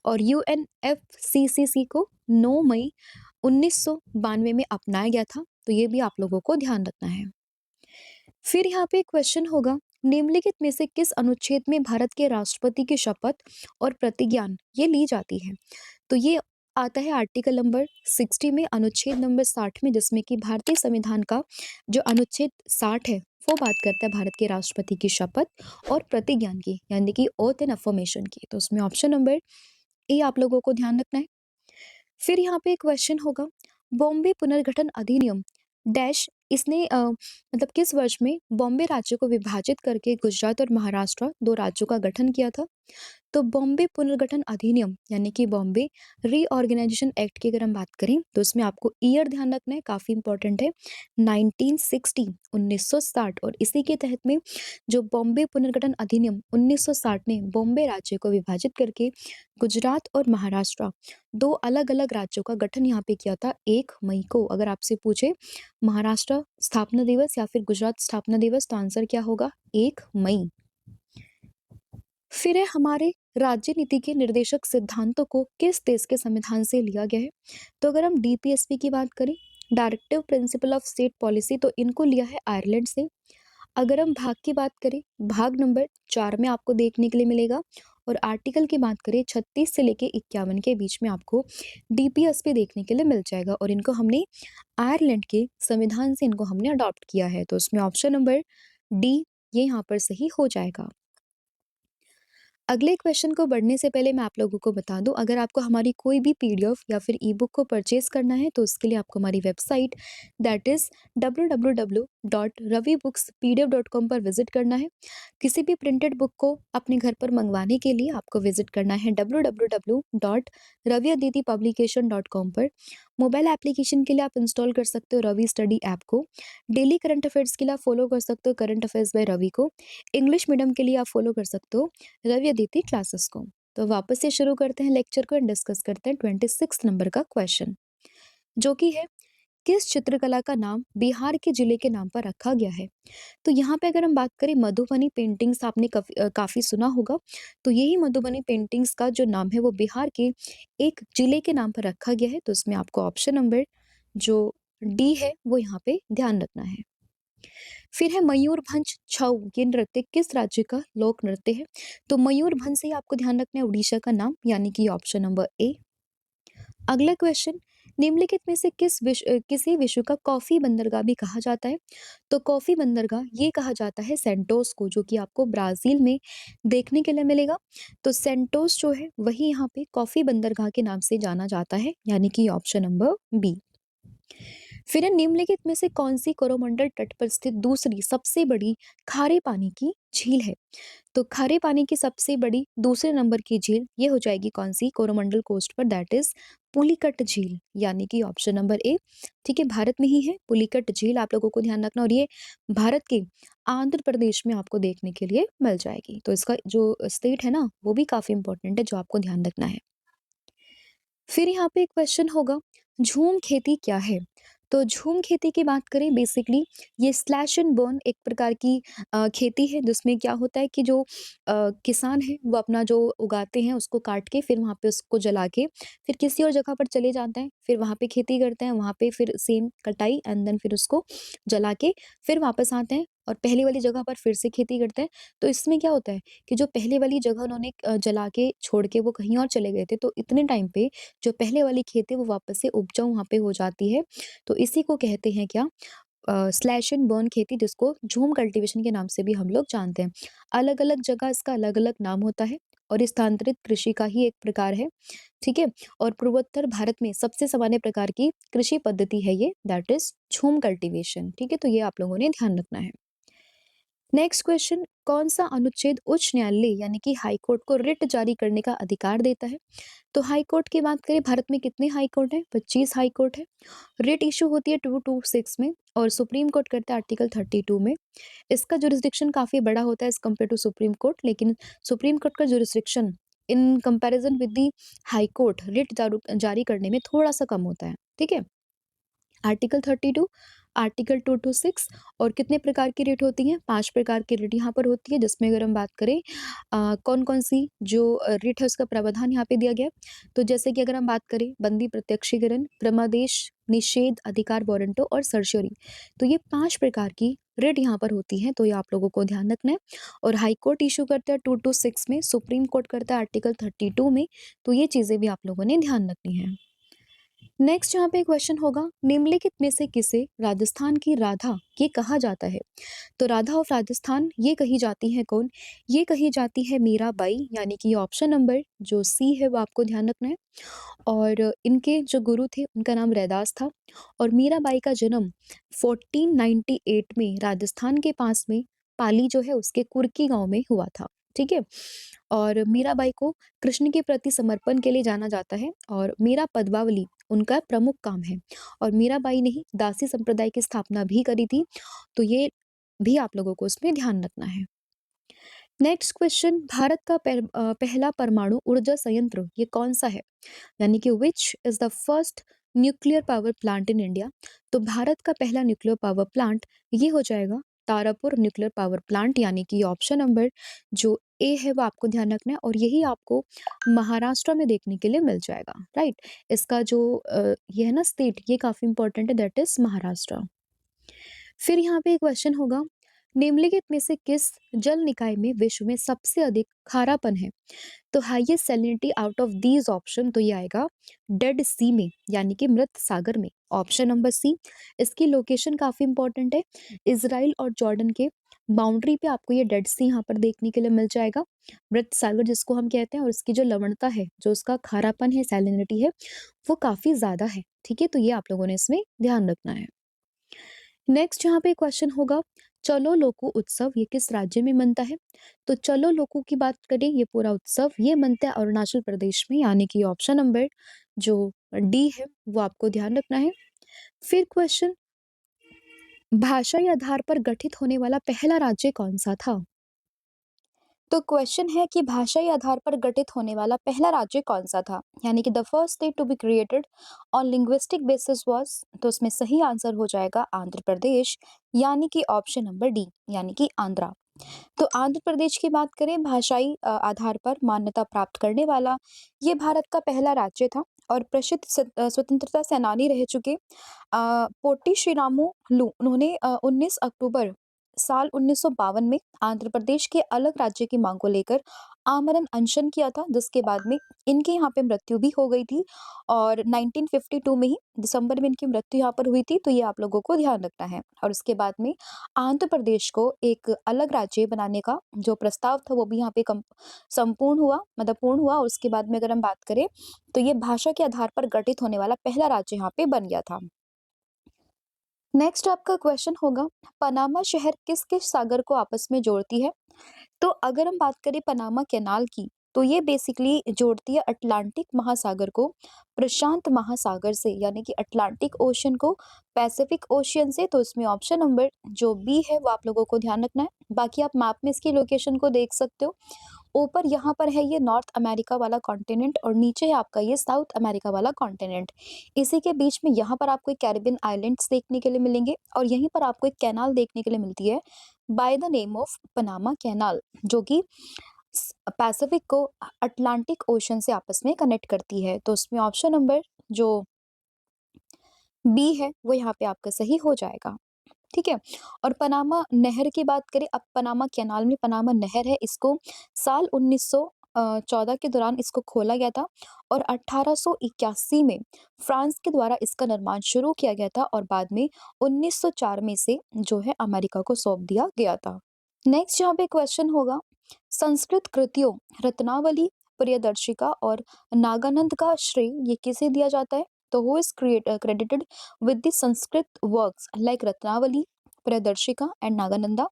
और यूएनएफसीसीसी को 9 मई 1992 में अपनाया गया था। तो ये भी आप लोगों को ध्यान रखना है। फिर यहाँ पे क्वेश्चन होगा, निम्नलिखित में से किस अनुच्छेद में भारत के राष्ट्रपति की शपथ और प्रतिज्ञान ये ली जाती है? तो ये आता है आर्टिकल नंबर 60 में, अनुच्छेद नंबर 60 में, जिसमें कि भारतीय संविधान का जो अनुच्छेद 60 है वो बात करता है भारत के राष्ट्रपति की शपथ और प्रतिज्ञान की, यानी कि ओथ एंड अफर्मेशन की। तो उसमें ऑप्शन नंबर ए आप लोगों को ध्यान रखना है। फिर यहाँ पे क्वेश्चन होगा, बॉम्बे पुनर्गठन अधिनियम डैश इसने मतलब किस वर्ष में बॉम्बे राज्य को विभाजित करके गुजरात और महाराष्ट्र 2 राज्यों का गठन किया था? तो बॉम्बे पुनर्गठन अधिनियम, यानी कि बॉम्बे रीऑर्गेनाइजेशन एक्ट की अगर हम बात करें तो इसमें आपको ईयर ध्यान रखना है, काफी इंपॉर्टेंट है, 1960 1960। और इसी के तहत में जो बॉम्बे पुनर्गठन अधिनियम 1960 ने बॉम्बे राज्य को विभाजित करके गुजरात और महाराष्ट्र 2 अलग अलग राज्यों का गठन यहाँ पे किया था 1 मई को। अगर आपसे पूछे महाराष्ट्र स्थापना दिवस या फिर गुजरात स्थापना दिवस, तो आंसर क्या होगा? 1 मई। फिर है हमारे राज्य नीति के निर्देशक सिद्धांतों को किस देश के संविधान से लिया गया है? तो अगर हम डीपीएसपी की बात करें, directive principle of state policy, तो इनको लिया है आयरलैंड से। अगर हम भाग की बात करें, भाग नंबर 4 में आपको देखने के लिए मिलेगा। और आर्टिकल की बात करें 36 से लेके 51 के बीच में आपको डीपीएसपी देखने के लिए मिल जाएगा। और इनको हमने आयरलैंड के संविधान से इनको हमने अडॉप्ट किया है। तो उसमें ऑप्शन नंबर डी ये यहाँ पर सही हो जाएगा। अगले क्वेश्चन को बढ़ने से पहले मैं आप लोगों को बता दूं, अगर आपको हमारी कोई भी पीडीएफ या फिर ई बुक को परचेज करना है तो उसके लिए आपको हमारी वेबसाइट दैट इज www.ravibooks.pdf.com पर विजिट करना है। किसी भी प्रिंटेड बुक को अपने घर पर मंगवाने के लिए आपको विजिट करना है www.raviaditipublication.com पर। मोबाइल एप्लीकेशन के लिए आप इंस्टॉल कर सकते हो रवि स्टडी ऐप को। डेली करंट अफेयर्स के लिए आप फॉलो कर सकते हो करंट अफेयर्स बाय रवि को। इंग्लिश मीडियम के लिए आप फॉलो कर सकते हो रवि अदिति क्लासेस को। तो वापस से शुरू करते हैं लेक्चर को एंड डिस्कस करते हैं 26 नंबर का क्वेश्चन, जो कि है किस चित्रकला का नाम बिहार के जिले के नाम पर रखा गया है। तो यहाँ पे अगर हम बात करें मधुबनी पेंटिंग्स, आपने काफी सुना होगा। तो यही मधुबनी पेंटिंग्स का जो नाम है वो बिहार के एक जिले के नाम पर रखा गया है। तो इसमें आपको ऑप्शन नंबर जो डी है वो यहाँ पे ध्यान रखना है। फिर है मयूरभंज छऊ, ये नृत्य किस राज्य का लोक नृत्य है। तो मयूरभंज से ही आपको ध्यान रखना है उड़ीसा का नाम, यानी कि ऑप्शन नंबर ए। अगला क्वेश्चन, निम्नलिखित में से किसी विश्व का कॉफी बंदरगाह भी कहा जाता है। तो कॉफी बंदरगाह ये कहा जाता है सेंटोस को, जो कि आपको ब्राजील में देखने के लिए मिलेगा। तो सेंटोस जो है वही यहाँ पे कॉफी बंदरगाह के नाम से जाना जाता है, यानी कि ऑप्शन नंबर बी। फिर निम्नलिखित में से कौन सी कोरोमंडल तट पर स्थित दूसरी सबसे बड़ी खारे पानी की झील है। तो खारे पानी की सबसे बड़ी दूसरे नंबर की झील ये हो जाएगी कौन सी, कोरोमंडल कोस्ट पर, दैट इज पुलिकट झील, यानी कि ऑप्शन नंबर ए। ठीक है, भारत में ही है पुलिकट झील, आप लोगों को ध्यान रखना। और ये भारत के आंध्र प्रदेश में आपको देखने के लिए मिल जाएगी। तो इसका जो स्टेट है ना वो भी काफी इंपॉर्टेंट है, जो आपको ध्यान रखना है। फिर यहाँ पे एक क्वेश्चन होगा, झूम खेती क्या है। तो झूम खेती की बात करें, बेसिकली ये स्लैश एंड बर्न एक प्रकार की खेती है, जिसमें क्या होता है कि जो किसान है वो अपना जो उगाते हैं उसको काट के फिर वहाँ पे उसको जला के फिर किसी और जगह पर चले जाते हैं, फिर वहाँ पे खेती करते हैं, वहाँ पे फिर सेम कटाई एंड देन फिर उसको जला के फिर वापस आते हैं और पहली वाली जगह पर फिर से खेती करते हैं। तो इसमें क्या होता है कि जो पहले वाली जगह उन्होंने जला के छोड़ के वो कहीं और चले गए थे, तो इतने टाइम पे जो पहले वाली खेत है वो वापस से उपजाऊ वहाँ पे हो जाती है। तो इसी को कहते हैं क्या, स्लैश एंड बर्न खेती, जिसको झूम कल्टीवेशन के नाम से भी हम लोग जानते हैं। अलग अलग जगह इसका अलग अलग नाम होता है और ये स्थानांतरित कृषि का ही एक प्रकार है। ठीक है, और पूर्वोत्तर भारत में सबसे सामान्य प्रकार की कृषि पद्धति है ये, दैट इज झूम कल्टीवेशन। ठीक है, तो ये आप लोगों ने ध्यान रखना है। नेक्स्ट क्वेश्चन, कौन सा अनुच्छेद उच्च न्यायालय यानी कि हाई कोर्ट को रिट जारी करने का अधिकार देता है। तो हाई कोर्ट की बात करें, भारत में कितने हाई कोर्ट है, 25 हाई कोर्ट है। रिट इशू होती है 226 में और सुप्रीम कोर्ट करता है आर्टिकल 32 में। इसका जुरिस्डिक्शन काफी बड़ा होता है as compare to supreme court, लेकिन सुप्रीम कोर्ट का jurisdiction in comparison with the high court writ जारी करने में थोड़ा सा कम होता है। ठीक है, आर्टिकल 32, आर्टिकल 226 और कितने प्रकार की रिट होती हैं, 5 प्रकार की रिट यहाँ पर होती है, जिसमें अगर हम बात करें कौन कौन सी जो रिट है उसका प्रावधान यहाँ पे दिया गया है। तो जैसे कि अगर हम बात करें बंदी प्रत्यक्षीकरण, प्रमादेश, निषेध, अधिकार वारंटो और सर्शियरी, तो ये 5 प्रकार की रिट यहाँ पर होती है। तो ये आप लोगों को ध्यान रखना है। और हाई कोर्ट इशू करता है 226 में, सुप्रीम कोर्ट करता है आर्टिकल 32 में। तो ये चीजें भी आप लोगों ने ध्यान रखनी है। नेक्स्ट यहाँ पे क्वेश्चन होगा, निम्नलिखित में से किसे राजस्थान की राधा ये कहा जाता है। तो राधा ऑफ राजस्थान ये कही जाती है कौन, ये कही जाती है मीराबाई, यानी कि ऑप्शन नंबर जो सी है वो आपको ध्यान रखना है। और इनके जो गुरु थे उनका नाम रैदास था। और मीराबाई का जन्म 1498 में राजस्थान के पास में पाली जो है उसके कुर्की गांव में हुआ था। ठीक है, और मीराबाई को कृष्ण के प्रति समर्पण के लिए जाना जाता है और मीरा पदवावली उनका प्रमुख काम है। और मीराबाई ने ही दासी संप्रदाय की स्थापना भी करी थी। तो ये भी आप लोगों को इसमें ध्यान रखना है। नेक्स्ट क्वेश्चन, भारत का पहला परमाणु ऊर्जा संयंत्र ये कौन सा है, यानी कि which is the first nuclear power plant in India. तो भारत का पहला न्यूक्लियर पावर प्लांट ये हो जाएगा तारापुर न्यूक्लियर पावर प्लांट, यानी कि ऑप्शन नंबर जो ए है वो आपको ध्यान रखना है। और यही आपको महाराष्ट्र में देखने के लिए मिल जाएगा, राइट। इसका जो ये है ना स्टेट, ये काफी इंपॉर्टेंट है, दैट इज महाराष्ट्र। फिर यहाँ पे एक क्वेश्चन होगा, निम्नलिखित में से किस जल निकाय में विश्व में सबसे अधिक खारापन है। तो highest salinity out of these option, तो ये आएगा डेड सी में, यानी कि मृत सागर में, ऑप्शन नंबर सी। इसकी लोकेशन काफी इंपॉर्टेंट है, इजराइल और जॉर्डन के बाउंड्री पे आपको ये डेड सी यहाँ पर देखने के लिए मिल जाएगा। मृत सागर जिसको हम कहते हैं और इसकी जो लवणता है, जो उसका खारापन है, सैलिनिटी है, वो काफ़ी ज़्यादा है, ठीक है? तो ये आप लोगों ने इसमें ध्यान रखना है। नेक्स्ट यहाँ पे क्वेश्चन होगा, चलो लोकू उत्सव ये किस राज्य में मनता है? तो चलो लोकू की बात करें, ये पूरा उत्सव ये मनता है अरुणाचल प्रदेश में, यानी कि ऑप्शन नंबर जो डी है वो आपको ध्यान रखना है। फिर क्वेश्चन, भाषाई आधार पर गठित होने वाला पहला राज्य कौन सा था? तो क्वेश्चन है कि भाषाई आधार पर गठित होने वाला पहला राज्य कौन सा था, यानी कि the first state to be created on linguistic basis was, तो उसमें सही आंसर हो जाएगा आंध्र प्रदेश, यानी कि ऑप्शन नंबर डी, यानी कि आंध्रा। तो आंध्र प्रदेश की बात करें भाषाई आधार पर मान्यता प्राप्त करने वाला, ये भारत का पहला राज्य था। और प्रसिद्ध स्वतंत्रता सेनानी रह चुके पोटी श्रीरामुलु, उन्होंने 19 अक्टूबर साल 1952 में आंध्र प्रदेश के अलग राज्य की मांग को लेकर आमरण अनशन किया था, जिसके बाद में इनके यहाँ पे मृत्यु भी हो गई थी। और 1952 में ही दिसंबर में इनकी मृत्यु यहाँ पर हुई थी, तो ये आप लोगों को ध्यान रखना है। और उसके बाद में आंध्र प्रदेश को एक अलग राज्य बनाने का जो प्रस्ताव था वो भी यहाँ पे संपूर्ण हुआ, मतलब पूर्ण हुआ। और उसके बाद में अगर हम बात करें तो ये भाषा के आधार पर गठित होने वाला पहला राज्य यहाँ पे बन गया था। नेक्स्ट आपका क्वेश्चन होगा, पनामा शहर किस किस सागर को आपस में जोड़ती है? तो अगर हम बात करें पनामा कैनाल की, तो ये बेसिकली जोड़ती है अटलांटिक महासागर को प्रशांत महासागर से, यानी कि अटलांटिक ओशन को पैसिफिक ओशियन से। तो इसमें ऑप्शन नंबर जो बी है वो आप लोगों को ध्यान रखना है। बाकी आप मैप में इसकी लोकेशन को देख सकते हो। ऊपर यहाँ पर है ये नॉर्थ अमेरिका वाला कॉन्टिनेंट और नीचे है आपका ये साउथ अमेरिका वाला कॉन्टिनेंट। इसी के बीच में यहाँ पर आपको एक कैरिबियन आइलैंड्स देखने के लिए मिलेंगे और यहीं पर आपको एक कैनाल देखने के लिए मिलती है by the name of Panama canal, जो कि पैसिफिक को अटलांटिक ओशन से आपस में कनेक्ट करती है। तो उसमें ऑप्शन नंबर जो बी है वो यहाँ पे आपका सही हो जाएगा, ठीक है। और पनामा नहर की बात करें, अब पनामा कैनाल में पनामा नहर है, इसको साल 1914 के दौरान इसको खोला गया था और 1881 में फ्रांस के द्वारा इसका निर्माण शुरू किया गया था और बाद में 1904 में इसे जो है अमेरिका को सौंप दिया गया था। नेक्स्ट यहाँ पे क्वेश्चन होगा, संस्कृत कृतियों रत्नावली, प्रियदर्शिका और नागानंद का श्रेय ये किसे दिया जाता है? तो who is credited with the Sanskrit works like Ratnavali, Priyadarshika and Nagananda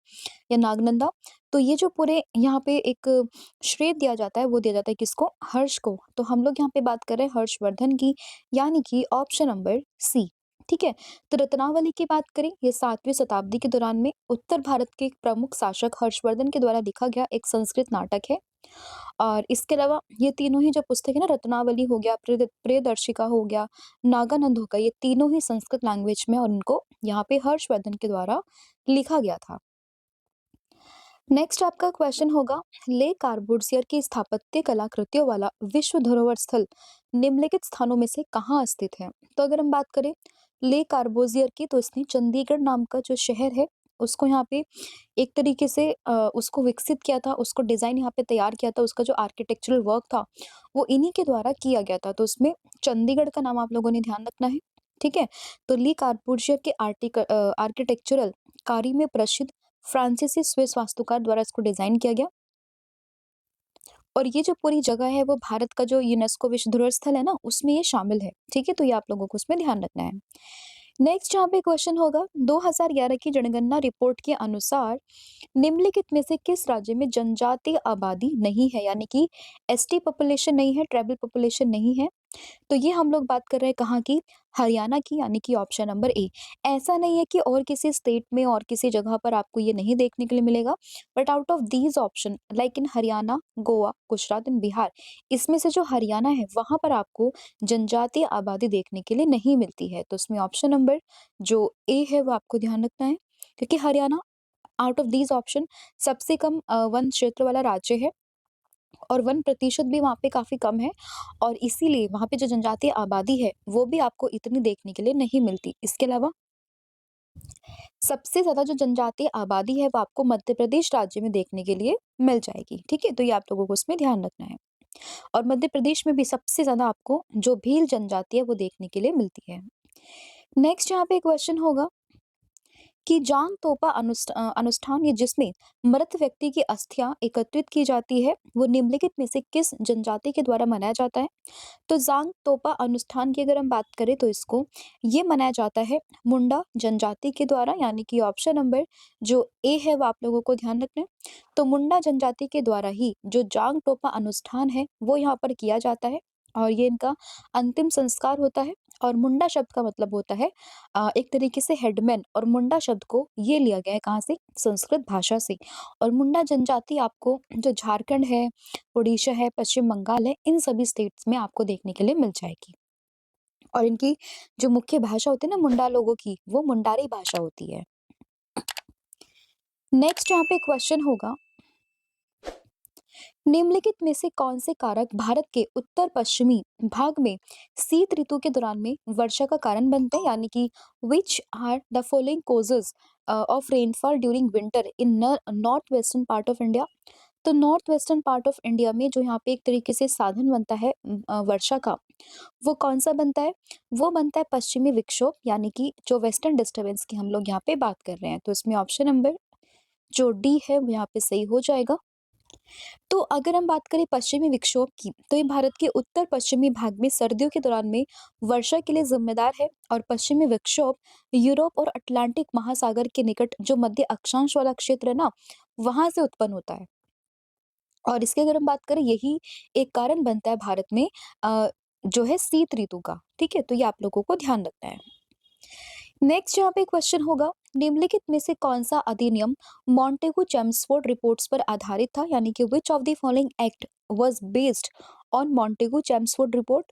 या नागनंदा। तो ये जो पूरे यहाँ पे एक श्रेय दिया जाता है वो दिया जाता है किसको? हर्ष को। तो हम लोग यहाँ पे बात कर रहे हैं हर्षवर्धन की, यानी कि ऑप्शन नंबर सी, ठीक है। तो रत्नावली की बात करें, ये 7वीं शताब्दी के दौरान में उत्तर भारत के एक प्रमुख शासक हर्षवर्धन के द्वारा लिखा गया एक संस्कृत नाटक है। और इसके अलावा ये तीनों ही जो पुस्तक है ना, रत्नावली हो गया, प्रियदर्शिका हो गया, नागानंद हो गया, ये तीनों ही संस्कृत लैंग्वेज में और उनको यहाँ पे हर्षवर्धन के द्वारा लिखा गया था। नेक्स्ट आपका क्वेश्चन होगा, ले कार्बूसियर की स्थापत्य कलाकृतियों वाला विश्व धरोहर स्थल निम्नलिखित स्थानों में से कहाँ स्थित है? तो अगर हम बात करें ले कार्बोजियर की, तो इसने चंडीगढ़ नाम का जो शहर है उसको यहाँ पे एक तरीके से उसको विकसित किया था, उसको डिजाइन यहाँ पे तैयार किया था, उसका जो आर्किटेक्चरल वर्क था वो इन्हीं के द्वारा किया गया था। तो उसमें चंडीगढ़ का नाम आप लोगों ने ध्यान रखना है, ठीक है। तो ली कार्बूसियर के आर्किटेक्चरल कार्य में प्रसिद्ध फ्रांसीसी स्विस वास्तुकार द्वारा इसको डिजाइन किया गया और ये जो पूरी जगह है वो भारत का जो यूनेस्को विश्व धरोहर स्थल है ना उसमें ये शामिल है, ठीक है। तो ये आप लोगों को उसमें ध्यान रखना है। नेक्स्ट यहाँ पे क्वेश्चन होगा, 2011 की जनगणना रिपोर्ट के अनुसार निम्नलिखित में से किस राज्य में जनजातीय आबादी नहीं है, यानी कि एसटी पॉपुलेशन नहीं है, ट्राइबल पॉपुलेशन नहीं है? तो ये हम लोग बात कर रहे हैं कहाँ की? हरियाणा की, यानी कि ऑप्शन नंबर ए। ऐसा नहीं है कि और किसी स्टेट में और किसी जगह पर आपको ये नहीं देखने के लिए मिलेगा, but out of these option like in Haryana, Goa, Gujarat and Bihar, इसमें से जो हरियाणा है वहां पर आपको जनजातीय आबादी देखने के लिए नहीं मिलती है। तो इसमें ऑप्शन नंबर जो ए है वो आपको ध्यान रखना है, क्योंकि Haryana out of these option सबसे कम वन क्षेत्र वाला राज्य है और 1% भी वहाँ पे काफ़ी कम है और इसीलिए वहाँ पे जो जनजातीय आबादी है, वो भी आपको इतनी देखने के लिए नहीं मिलती। इसके अलावा सबसे ज़्यादा जो जनजातीय आबादी है, वो आपको मध्य प्रदेश राज्य में देखने के लिए मिल जाएगी, ठीक है? तो ये आप लोगों को इसमें ध्यान रखना है और मध्य प्रदेश में भी सबसे ज़्यादा आपको जो भील जनजाति है, वो देखने के लिए मिलती है। नेक्स्ट यहाँ पे क्वेश्चन होगा, कि जांग तोपा अनुष्ठान या जिसमें मृत व्यक्ति की अस्थियां एकत्रित की जाती है, वो निम्नलिखित में से किस जनजाति के द्वारा मनाया जाता है? तो जांग तोपा अनुष्ठान की अगर हम बात करें तो इसको ये मनाया जाता है मुंडा जनजाति के द्वारा, यानी कि ऑप्शन नंबर जो ए है वो आप लोगों को ध्यान रखना है। तो मुंडा जनजाति के द्वारा ही जो जांग टोपा अनुष्ठान है वो यहाँ पर किया जाता है और ये इनका अंतिम संस्कार होता है। और मुंडा शब्द का मतलब होता है एक तरीके से हेडमैन, और मुंडा शब्द को ये लिया गया है कहाँ से? संस्कृत भाषा से। और मुंडा जनजाति आपको जो झारखंड है, उड़ीसा है, पश्चिम बंगाल है, इन सभी स्टेट्स में आपको देखने के लिए मिल जाएगी। और इनकी जो मुख्य भाषा होती है ना मुंडा लोगों की, वो मुंडारी भाषा होती है। नेक्स्ट यहाँ पे क्वेश्चन होगा, निम्नलिखित में से कौन से कारक भारत के उत्तर पश्चिमी भाग में शीत ऋतु के दौरान में वर्षा का कारण बनते हैं? यानी कि which are the following causes of rainfall during winter in north western part of India? तो north western part of India में जो यहाँ पे एक तरीके से साधन बनता है वर्षा का, वो कौन सा बनता है? वो बनता है पश्चिमी विक्षोभ, यानी कि जो वेस्टर्न डिस्टर्बेंस की हम लोग यहाँ पे बात कर रहे हैं। तो इसमें ऑप्शन नंबर जो डी है वो यहाँ पे सही हो जाएगा। तो अगर हम बात करें पश्चिमी विक्षोभ की, तो ये भारत के उत्तर पश्चिमी भाग में सर्दियों के दौरान में वर्षा के लिए जिम्मेदार है। और पश्चिमी विक्षोभ यूरोप और अटलांटिक महासागर के निकट जो मध्य अक्षांश वाला क्षेत्र है ना, वहां से उत्पन्न होता है। और इसकी अगर हम बात करें, यही एक कारण बनता है भारत में जो है शीत ऋतु का। ठीक है, तो ये आप लोगों को ध्यान रखना है। नेक्स्ट यहाँ पे क्वेश्चन होगा, निम्नलिखित में से कौन सा अधिनियम मॉन्टेगू चेम्सफोर्ड रिपोर्ट्स पर आधारित था? यानी कि which of the following act was based on Montagu Chelmsford report?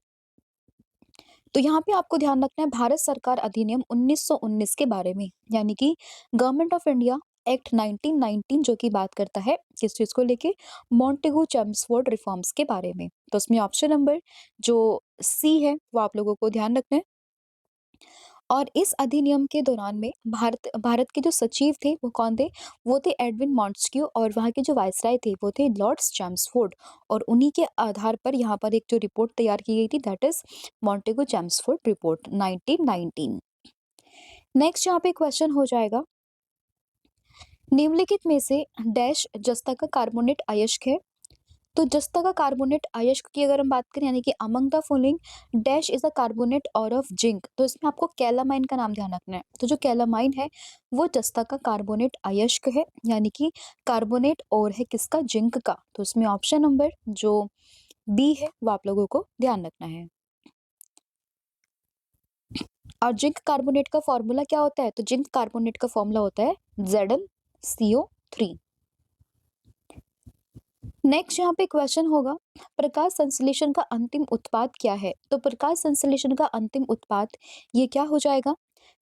तो यहाँ पे आपको ध्यान रखना है भारत सरकार अधिनियम 1919 के बारे में, यानी कि गवर्नमेंट ऑफ इंडिया एक्ट 1919 जो की बात करता है किस चीज को लेके? मॉन्टेगू चेम्सफोर्ड रिफॉर्म्स के बारे में। तो उसमें ऑप्शन नंबर जो सी है वो आप लोगों को ध्यान रखना है। और इस अधिनियम के दौरान में भारत भारत के जो सचिव थे वो कौन थे? वो थे एडविन मॉन्टेस्क्यू, और वहाँ के जो वायसराय थे वो थे लॉर्ड चैम्सफोर्ड। और उन्हीं के आधार पर यहाँ पर एक जो रिपोर्ट तैयार की गई थी, that is Montagu Chelmsford report 1919। Next यहाँ पे क्वेश्चन हो जाएगा, निम्नलिखित में से डैश जस्ता का कार्बोनेट अयस्क है? तो जस्ता का कार्बोनेट अयस्क की अगर हम बात करें, यानी कि among the following dash is a carbonate और ऑफ जिंक, तो इसमें आपको कैलामाइन का नाम ध्यान रखना है। तो जो कैलामाइन है वो जस्ता का कार्बोनेट अयस्क है, यानी कि कार्बोनेट और है किसका? जिंक का। तो इसमें ऑप्शन नंबर जो बी है वो आप लोगों को ध्यान रखना है। और जिंक कार्बोनेट का फॉर्मूला क्या होता है? तो जिंक कार्बोनेट का फॉर्मूला होता है ZnCO3। नेक्स्ट यहाँ पे क्वेश्चन होगा, प्रकाश संश्लेषण का अंतिम उत्पाद क्या है? तो प्रकाश संश्लेषण का अंतिम उत्पाद ये क्या हो जाएगा?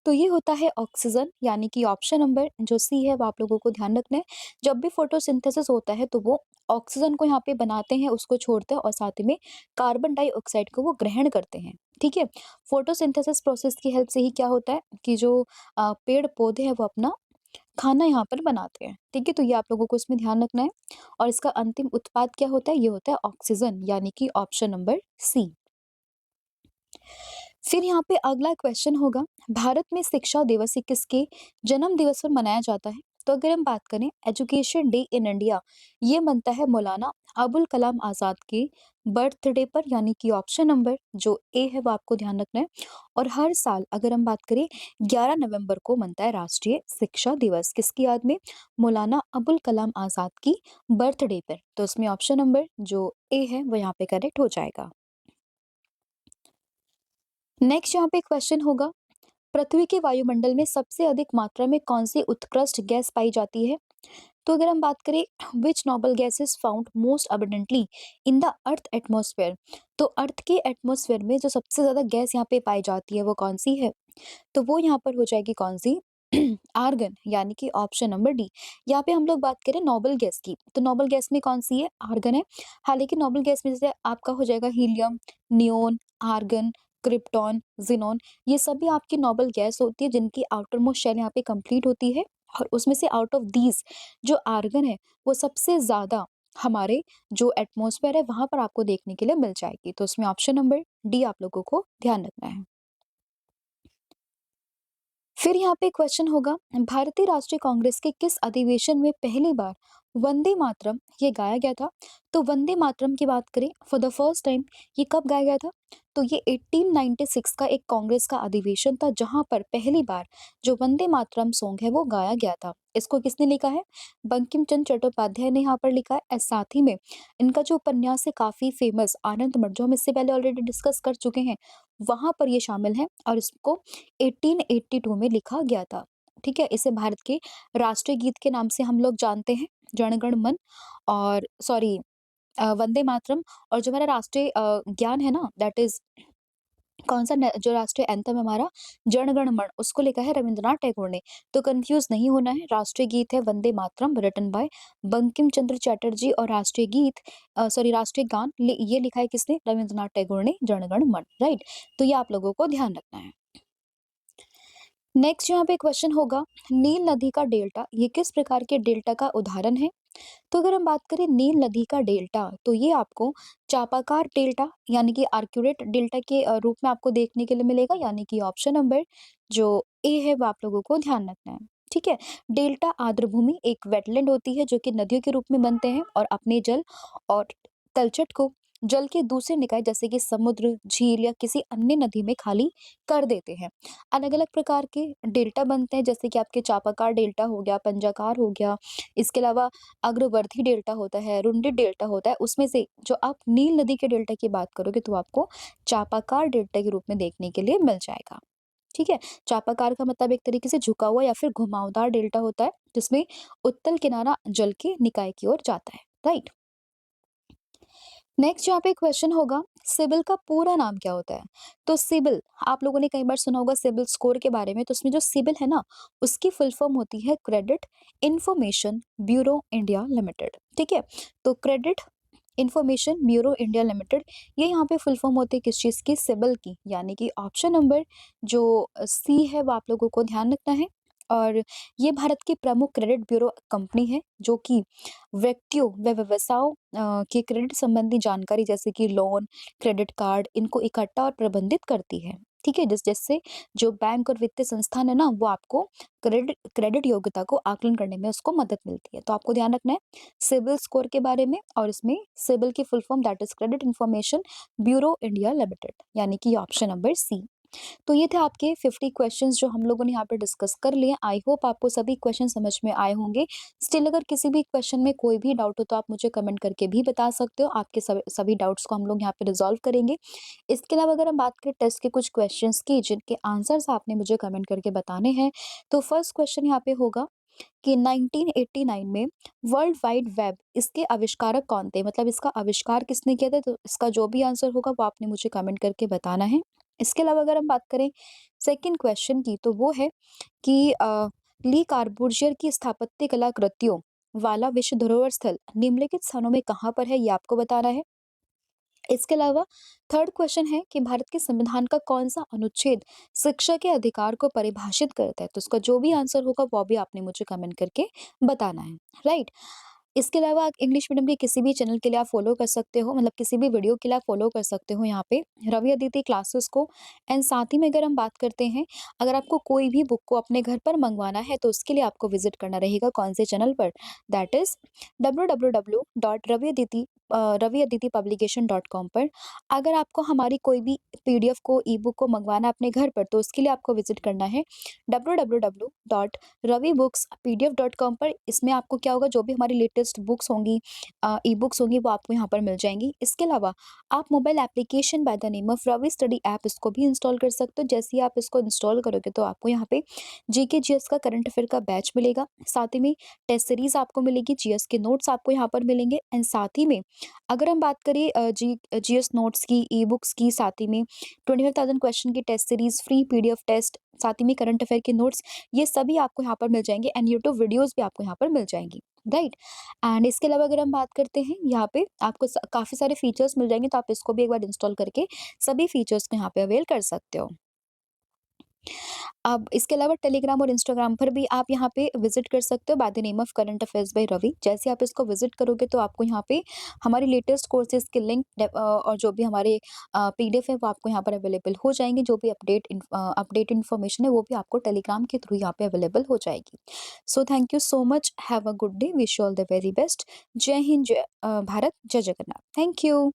तो ये होता है ऑक्सीजन, यानी कि ऑप्शन नंबर जो सी है वो आप लोगों को ध्यान रखना है। जब भी फोटोसिंथेसिस होता है तो वो ऑक्सीजन को यहाँ पे बनाते हैं, उसको छोड़ते हैं, और साथ ही में कार्बन डाइऑक्साइड को वो ग्रहण करते हैं। ठीक है, फोटोसिंथेसिस प्रोसेस की हेल्प से ही क्या होता है कि जो पेड़ पौधे हैं वो अपना खाना यहाँ पर बनाते हैं। ठीक है, तो ये आप लोगों को इसमें ध्यान रखना है। और इसका अंतिम उत्पाद क्या होता है? ये होता है ऑक्सीजन, यानी कि ऑप्शन नंबर सी। फिर यहाँ पे अगला क्वेश्चन होगा, भारत में शिक्षा दिवस ये किसके जन्म दिवस पर मनाया जाता है? तो अगर हम बात करें एजुकेशन डे इन इंडिया, ये बनता है मौलाना अबुल कलाम आजाद के बर्थडे पर, यानी कि ऑप्शन नंबर जो ए है वो आपको ध्यान रखना है। और हर साल अगर हम बात करें 11 नवंबर को बनता है राष्ट्रीय शिक्षा दिवस, किसकी याद में? मौलाना अबुल कलाम आजाद की बर्थडे पर। तो इसमें ऑप्शन नंबर जो ए है वो यहाँ पे करेक्ट हो जाएगा। नेक्स्ट यहाँ पे क्वेश्चन होगा, पृथ्वी के वायुमंडल में सबसे अधिक मात्रा में कौन सी उत्कृष्ट गैस पाई जाती है? तो अगर हम बात करें which noble gas is found most abundantly in the earth atmosphere, तो अर्थ के एटमॉस्फेयर में जो सबसे ज्यादा गैस यहाँ पे पाई जाती है वो कौन सी है? तो वो यहाँ पर हो जाएगी कौन सी? आर्गन, यानी कि ऑप्शन नंबर डी। यहाँ पे हम लोग बात करें नोबल गैस की, तो नोबल गैस में कौन सी है? आर्गन है। हालांकि नोबल गैस में जैसे आपका हो जाएगा helium, neon, argon, krypton, xenon, ये सभी आपकी नोबल गैस होती है जिनकी आउटर मोस्ट शेल यहाँ पे कंप्लीट होती है। और उसमें से आउट ऑफ दीज जो आर्गन है वो सबसे ज्यादा हमारे जो एटमॉस्फेयर है वहां पर आपको देखने के लिए मिल जाएगी। तो उसमें ऑप्शन नंबर डी आप लोगों को ध्यान रखना है। फिर यहाँ पे क्वेश्चन होगा, भारतीय राष्ट्रीय कांग्रेस के किस अधिवेशन में पहली बार वंदे मातरम ये गाया गया था? तो वंदे मातरम की बात करें फॉर द फर्स्ट टाइम, ये कब गाया गया था? तो ये 1896 का एक कांग्रेस का अधिवेशन था जहां पर पहली बार जो वंदे मातरम सॉन्ग है वो गाया गया था। इसको किसने लिखा है? बंकिम चंद्र चट्टोपाध्याय ने यहाँ पर लिखा है। और साथ ही में इनका जो उपन्यास है काफी फेमस आनंद मठ, जो हम इससे पहले ऑलरेडी डिस्कस कर चुके हैं, वहां पर ये शामिल है और इसको 1882 में लिखा गया था। ठीक है, इसे भारत के राष्ट्रीय गीत के नाम से हम लोग जानते हैं, जन गण मन, और सॉरी वंदे मातरम। और जो हमारा राष्ट्रीय ज्ञान है ना, दैट इज कौन सा जो राष्ट्रीय एंथम है हमारा, जन गण मन, उसको लिखा है रविंद्रनाथ टैगोर ने। तो कंफ्यूज नहीं होना है, राष्ट्रीय गीत है वंदे मातरम रिटन बाय बंकिम चंद्र चटर्जी, और राष्ट्रीय गीत राष्ट्रीय गान ये लिखा है किसने? रविंद्रनाथ टैगोर ने, जन गण मन, राइट। तो ये आप लोगों को ध्यान रखना है। नेक्स्ट यहाँ पे क्वेश्चन होगा, नील नदी का डेल्टा ये किस प्रकार के डेल्टा का उदाहरण है? तो अगर हम बात करें नील नदी का डेल्टा, तो ये आपको चापाकार डेल्टा यानी कि आर्क्यूरेट डेल्टा के रूप में आपको देखने के लिए मिलेगा, यानी कि ऑप्शन नंबर जो ए है वो आप लोगों को ध्यान रखना है। ठीक है, डेल्टा आर्द्रभूमि एक वेटलैंड होती है जो कि नदियों के रूप में बनते हैं और अपने जल और तलछट को जल के दूसरे निकाय जैसे कि समुद्र, झील या किसी अन्य नदी में खाली कर देते हैं। अलग अलग प्रकार के डेल्टा बनते हैं, जैसे कि आपके चापाकार डेल्टा हो गया, पंजाकार हो गया, इसके अलावा अग्रवर्ती डेल्टा होता है, रुंडी डेल्टा होता है। उसमें से जो आप नील नदी के डेल्टा की बात करोगे तो आपको चापाकार डेल्टा के रूप में देखने के लिए मिल जाएगा। ठीक है, चापाकार का मतलब एक तरीके से झुका हुआ या फिर घुमावदार डेल्टा होता है जिसमें उत्तल किनारा जल के निकाय की ओर जाता है, राइट। नेक्स्ट यहाँ पे क्वेश्चन होगा, सिबिल का पूरा नाम क्या होता है? तो सिबिल आप लोगों ने कई बार सुना होगा सिबिल स्कोर के बारे में, तो उसमें जो सिबिल है ना, उसकी फुल फॉर्म होती है credit information bureau India limited. ठीक है, तो credit information bureau India limited, ये यहाँ पे फुल फॉर्म होती है किस चीज़ की? सिबिल की, यानी कि ऑप्शन नंबर जो सी है वो आप लोगों को ध्यान रखना है। और ये भारत की प्रमुख क्रेडिट ब्यूरो कंपनी है जो कि व्यक्तियों व व्यवसायों के क्रेडिट संबंधी जानकारी जैसे कि लोन, क्रेडिट कार्ड, इनको इकट्ठा और प्रबंधित करती है। ठीक है, जिससे जो बैंक और वित्तीय संस्थान है ना, वो आपको क्रेडिट क्रेडिट योग्यता को आकलन करने में उसको मदद मिलती है। तो आपको ध्यान रखना है सिबिल स्कोर के बारे में, और इसमें सिबिल की full form that is credit information bureau India limited, यानी कि ऑप्शन नंबर सी। तो ये थे आपके 50 क्वेश्चंस जो हम लोगों ने यहाँ पे डिस्कस कर लिए। आई होप आपको सभी क्वेश्चन समझ में आए होंगे। स्टिल अगर किसी भी क्वेश्चन में कोई भी डाउट हो तो आप मुझे कमेंट करके भी बता सकते हो। आपके सभी डाउट्स को हम लोग यहाँ पे रिजॉल्व करेंगे। इसके अलावा अगर हम बात करें टेस्ट के कुछ क्वेश्चंस की जिनके आंसर्स आपने मुझे कमेंट करके बताने हैं, तो फर्स्ट क्वेश्चन यहाँ पे होगा कि 1989 में वर्ल्ड वाइड वेब इसके आविष्कारक कौन थे? मतलब इसका आविष्कार किसने किया था? तो इसका जो भी आंसर होगा वो आपने मुझे कमेंट करके बताना है। इसके अलावा अगर हम बात करें सेकंड क्वेश्चन की, तो वो है कि ली कार्बूजियर की स्थापत्य कला कृतियों वाला विश्व धरोहर स्थल निम्नलिखित स्थानों में कहाँ पर है? ये आपको बताना है। इसके अलावा थर्ड क्वेश्चन है कि भारत के संविधान का कौन सा अनुच्छेद शिक्षा के अधिकार को परिभाषित करता है? तो उसका जो भी आंसर होगा वो भी आपने मुझे कमेंट करके बताना है, राइट। इसके अलावा आप इंग्लिश मीडियम के किसी भी चैनल के लिए आप फॉलो कर सकते हो, मतलब किसी भी वीडियो के लिए आप फॉलो कर सकते हो यहाँ पे रवि अदिति क्लासेस को। एंड साथ ही में अगर हम बात करते हैं, अगर आपको कोई भी बुक को अपने घर पर मंगवाना है तो उसके लिए आपको विजिट करना रहेगा कौन से चैनल पर? दैट इज www.raviaditi publication.com पर। अगर आपको हमारी कोई भी पीडीएफ को, ई बुक को मंगवाना है अपने घर पर, तो उसके लिए आपको विजिट करना है www.ravibooks.pdf.com पर। इसमें आपको क्या होगा, जो भी हमारी लेटेस्ट बुक्स होंगी, ई बुक्स होंगी, वो आपको यहाँ पर मिल जाएंगी। इसके अलावा आप mobile application by the name of Ravi study app इसको भी इंस्टॉल कर सकते हो। जैसे ही आप इसको इंस्टॉल करोगे तो आपको यहाँ पे जीके जीएस का करंट अफेयर का बैच मिलेगा, साथ ही में टेस्ट सीरीज आपको मिलेगी, जीएस के नोट्स आपको यहाँ पर मिलेंगे। एंड साथ ही में अगर हम बात करें जीएस नोट्स की, ई बुक्स की, साथ ही में 25,000 क्वेश्चन की test series, free PDF test, साथ ही में करंट अफेयर के नोट्स, ये सभी आपको यहाँ पर मिल जाएंगे। एंड यूट्यूब वीडियोस भी आपको यहाँ पर मिल जाएंगी, राइट। एंड इसके अलावा अगर हम बात करते हैं, यहाँ पे आपको काफ़ी सारे फीचर्स मिल जाएंगे, तो आप इसको भी एक बार इंस्टॉल करके सभी फीचर्स को यहाँ पे अवेल कर सकते हो। अब इसके अलावा टेलीग्राम और इंस्टाग्राम पर भी आप यहाँ पे विज़िट कर सकते हो by the name of current affairs by Ravi. जैसे आप इसको विज़िट करोगे तो आपको यहाँ पे हमारे लेटेस्ट कोर्सेज़ के लिंक और जो भी हमारे पीडीएफ है वो आपको यहाँ पर अवेलेबल हो जाएँगे। जो भी अपडेट इन्फॉर्मेशन है वो भी आपको टेलीग्राम के थ्रू यहाँ पे अवेलेबल हो जाएगी। So thank you so much. Have a good day. Wish you all the very best. जय हिंद, जय भारत, जय जगन्नाथ। Thank you.